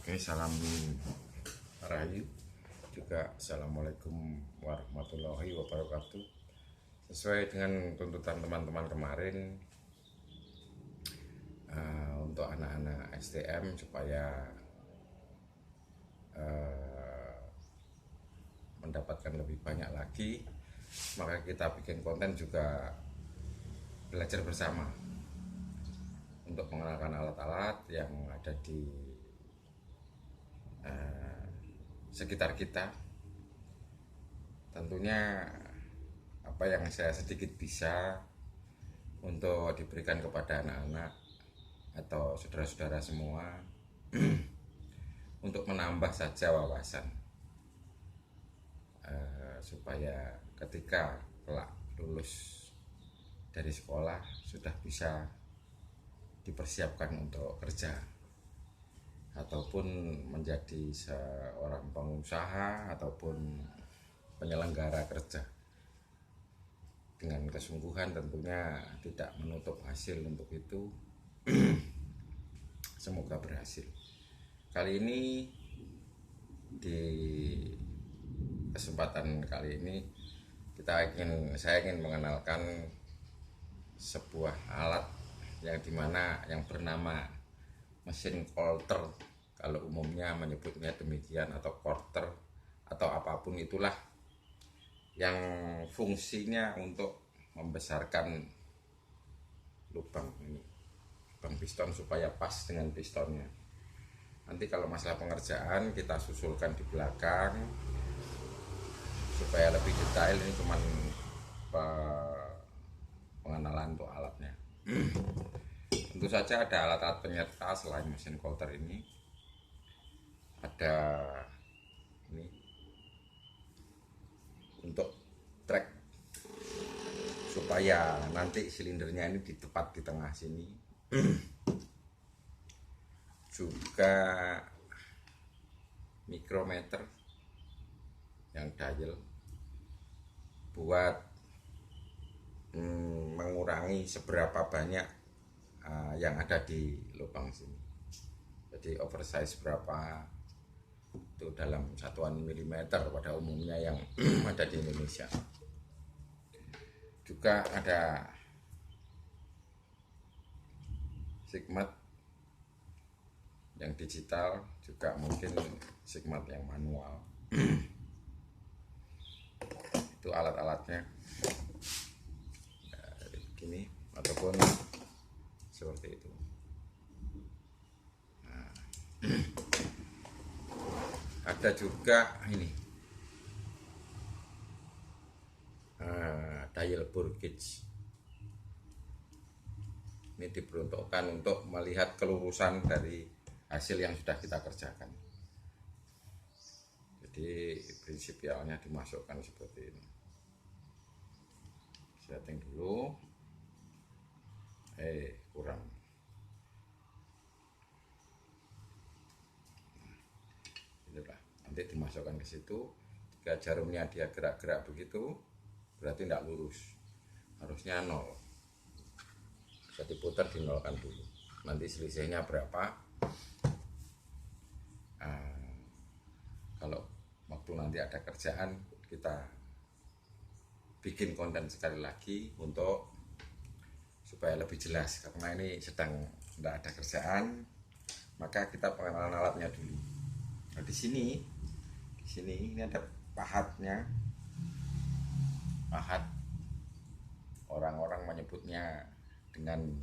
Oke, salam rahayu juga. Assalamualaikum warahmatullahi wabarakatuh. Sesuai dengan tuntutan teman-teman kemarin, untuk anak-anak STM supaya mendapatkan lebih banyak lagi, maka kita bikin konten juga belajar bersama untuk mengenalkan alat-alat yang ada di sekitar kita. Tentunya apa yang saya sedikit bisa untuk diberikan kepada anak-anak atau saudara-saudara semua untuk menambah saja wawasan, supaya ketika kelak lulus dari sekolah sudah bisa dipersiapkan untuk kerja ataupun menjadi seorang pengusaha ataupun penyelenggara kerja. Dengan kesungguhan tentunya, tidak menutup hasil untuk itu. Semoga berhasil. Kali ini, di kesempatan kali ini, saya ingin mengenalkan sebuah alat yang bernama mesin coulter, kalau umumnya menyebutnya demikian, atau quarter atau apapun itulah, yang fungsinya untuk membesarkan lubang piston supaya pas dengan pistonnya. Nanti kalau masalah pengerjaan kita susulkan di belakang supaya lebih detail. Ini cuman pengenalan untuk alatnya. Tentu saja ada alat-alat penyerta selain mesin coulter ini. Ada ini untuk track supaya nanti silindernya ini tepat di tengah sini. Juga mikrometer yang dial buat mengurangi seberapa banyak yang ada di lubang sini. Jadi oversize berapa itu dalam satuan milimeter pada umumnya yang ada di Indonesia. Juga ada sigmat yang digital, juga mungkin sigmat yang manual. Itu alat-alatnya begini ataupun seperti itu. Nah, ada juga ini dial bore gauge. Ini diperuntukkan untuk melihat kelurusan dari hasil yang sudah kita kerjakan. Jadi prinsipalnya dimasukkan seperti ini. Setting dulu. Kurang. Inilah, nanti dimasukkan ke situ. Jika jarumnya dia gerak-gerak begitu, berarti tidak lurus. Harusnya 0. Bisa diputar, dinolkan dulu. Nanti selisihnya berapa? Kalau waktu nanti ada kerjaan, kita bikin konten sekali lagi untuk supaya lebih jelas. Karena ini sedang tidak ada kerjaan, maka kita pengenalan alatnya dulu. Nah, di sini ini ada pahatnya. Pahat orang-orang menyebutnya dengan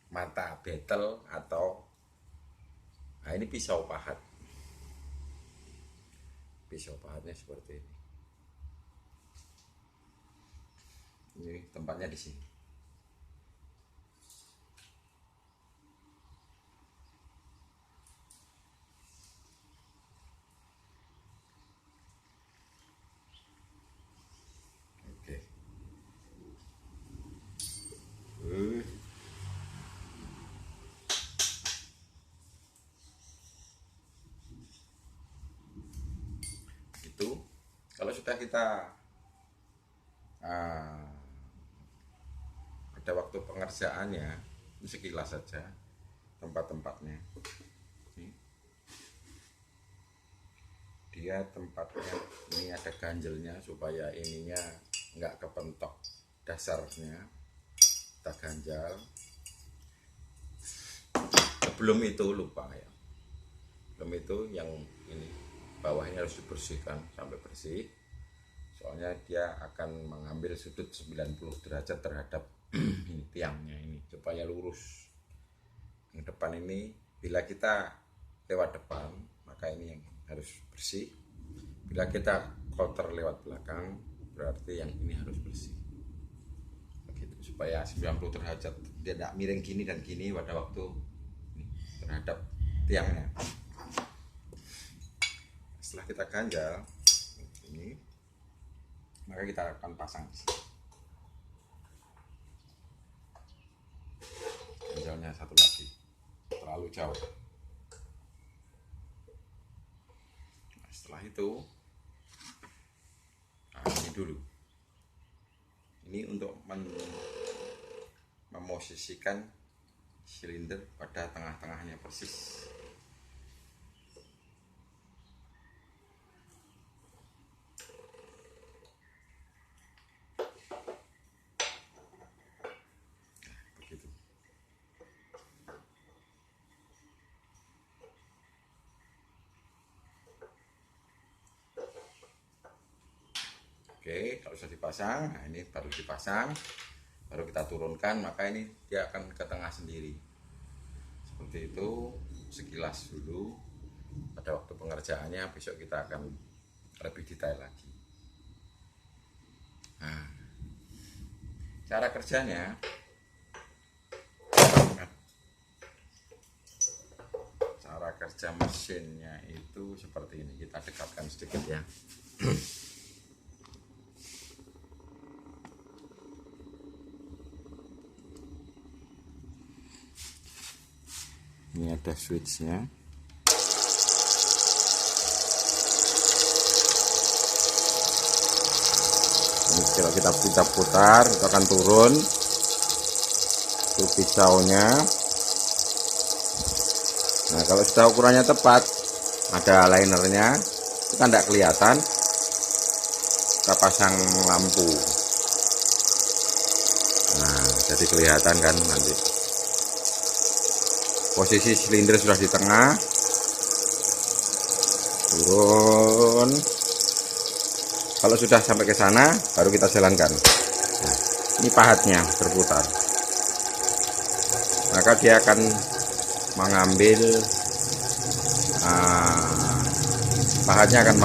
mata betel atau ini pisau pahat. Pisau pahatnya seperti ini. Ini tempatnya di sini. Oke. Itu kalau sudah kita pada waktu pengerjaannya, sekilas saja tempat-tempatnya. Dia tempatnya ini ada ganjelnya supaya ininya nggak kepentok, dasarnya kita ganjal. Sebelum itu lupa ya, sebelum itu yang ini bawahnya harus dibersihkan sampai bersih, soalnya dia akan mengambil sudut 90 derajat terhadap ini, tiangnya ini, supaya lurus. Yang depan ini bila kita lewat depan maka ini yang harus bersih, bila kita counter lewat belakang berarti yang ini harus bersih begitu, supaya 90 derajat dia tidak miring gini dan gini pada waktu ini, terhadap tiangnya. Setelah kita ganjal ini, maka kita akan pasang ganjalnya satu lagi, terlalu jauh. Setelah itu, nah ini dulu, ini untuk memosisikan silinder pada tengah-tengahnya persis. Nah, begitu. Oke, kalau sudah dipasang, nah ini baru dipasang, baru kita turunkan, maka ini dia akan ke tengah sendiri. Seperti itu, sekilas dulu. Pada waktu pengerjaannya besok kita akan lebih detail lagi. Nah, cara kerjanya, cara kerja mesinnya itu seperti ini. Kita dekatkan sedikit ya. Ini ada switchnya. Ini kalau kita putar itu akan turun. Itu pisaunya. Nah kalau sudah ukurannya tepat, ada linernya, itu kan tidak kelihatan. Kita pasang lampu. Nah jadi kelihatan kan nanti. Posisi silinder sudah di tengah, turun. Kalau sudah sampai ke sana, baru kita jalankan. Nah, ini pahatnya berputar, maka dia akan mengambil, pahatnya akan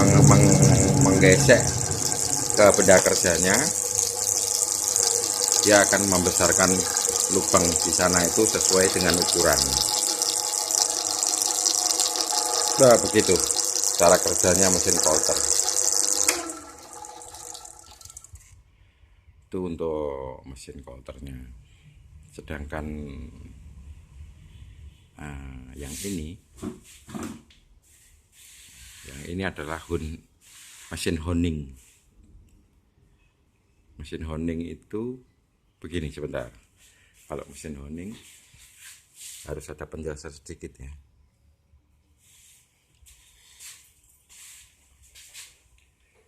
menggesek ke benda kerjanya. Dia akan membesarkan lubang di sana itu sesuai dengan ukuran. Nah, begitu cara kerjanya mesin coulter. Itu untuk mesin coulternya. Sedangkan yang ini adalah mesin honing. Mesin honing itu begini, sebentar. Kalau mesin honing harus ada penjelasan sedikit ya.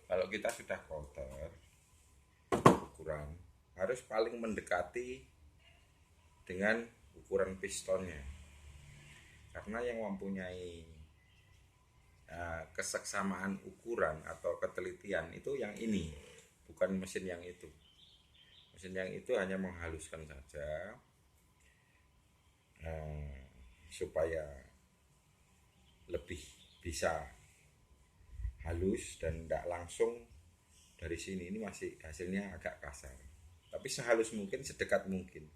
Kalau kita sudah coulter ukuran, harus paling mendekati dengan ukuran pistonnya, karena yang mempunyai keseksamaan ukuran atau ketelitian itu yang ini, bukan mesin yang itu. Mesin yang itu hanya menghaluskan saja supaya lebih bisa halus dan tidak langsung dari sini. Ini masih hasilnya agak kasar, tapi sehalus mungkin, sedekat mungkin,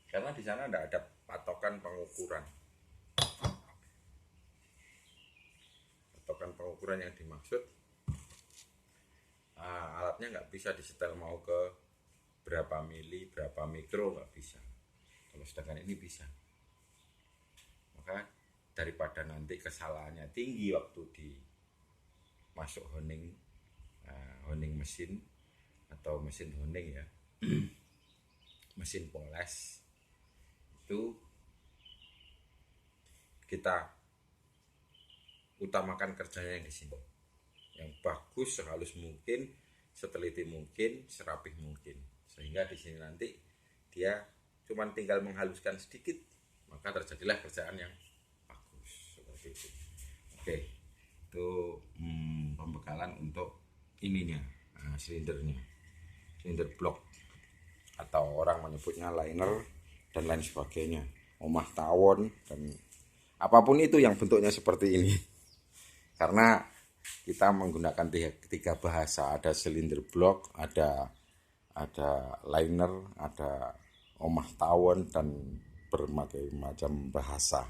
karena di sana tidak ada patokan pengukuran. Patokan pengukuran yang dimaksud, alatnya nggak bisa disetel mau ke berapa mili, berapa mikro, nggak bisa. Kalau sedangkan ini bisa. Maka daripada nanti kesalahannya tinggi waktu di masuk honing, honing mesin atau mesin honing ya, mesin poles, itu kita utamakan kerjanya yang di sini, yang bagus, sehalus mungkin, seteliti mungkin, serapih mungkin, sehingga di sini nanti dia cuman tinggal menghaluskan sedikit, maka terjadilah kerjaan yang bagus seperti itu. Oke, itu pembekalan untuk ininya, silindernya, silinder blok atau orang menyebutnya liner dan lain sebagainya, omah tawon dan apapun itu yang bentuknya seperti ini. Karena kita menggunakan tiga bahasa, ada silinder blok, ada liner, ada omah tawon dan berbagai macam bahasa.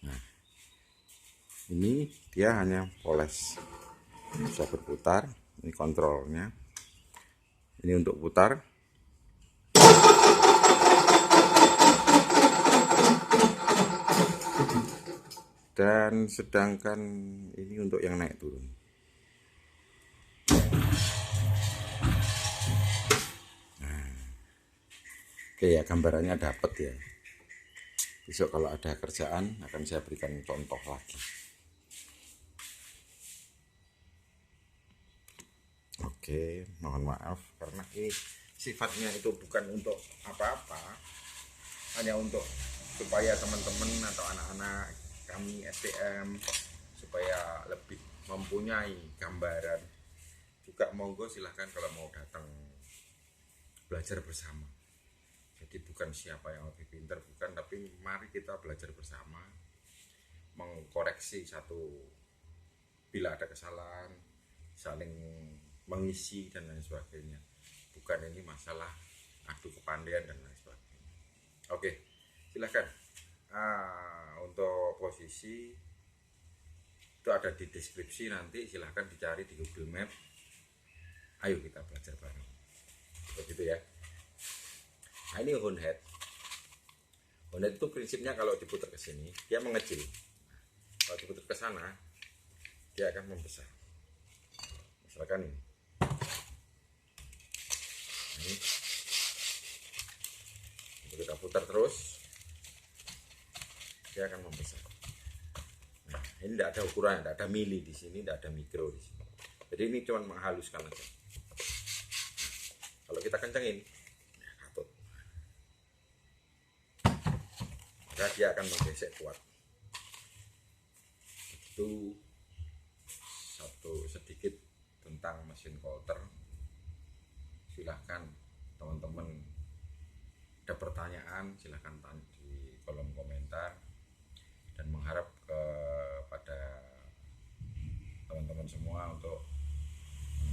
Nah, ini dia hanya poles, bisa berputar. Ini kontrolnya, ini untuk putar. Dan sedangkan ini untuk yang naik turun. Nah, oke ya, gambarannya dapat ya. Besok kalau ada kerjaan akan saya berikan contoh lagi. Oke, mohon maaf karena ini sifatnya itu bukan untuk apa-apa, hanya untuk supaya teman-teman atau anak-anak kami STM supaya lebih mempunyai gambaran. Juga monggo silahkan kalau mau datang belajar bersama. Jadi bukan siapa yang lebih pintar, bukan, tapi mari kita belajar bersama, mengkoreksi satu bila ada kesalahan, saling mengisi dan lain sebagainya. Bukan ini masalah adu kepandaian dan lain sebagainya. Oke, silahkan. Untuk posisi itu ada di deskripsi, nanti silahkan dicari di Google Map. Ayo kita belajar bareng. Begitu ya. Nah, ini horn head. Horn head itu prinsipnya kalau diputar ke sini dia mengecil. Kalau diputar ke sana dia akan membesar. Misalkan ini. Ini kita putar terus, dia akan membesar. Nah, ini tidak ada ukuran, tidak ada mili di sini, tidak ada mikro di sini. Jadi ini cuma menghaluskan aja. Kalau kita kencengin, ya katut, maka dia akan menggesek kuat. Itu satu sedikit tentang mesin coulter. Silahkan teman-teman ada pertanyaan, silahkan tanya di kolom komentar, dan mengharap kepada teman-teman semua untuk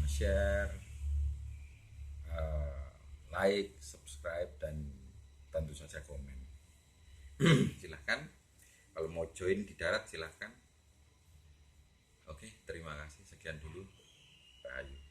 share, like, subscribe, dan tentu saja komen. Silahkan kalau mau join di darat silahkan. Oke, terima kasih, sekian dulu. Bye.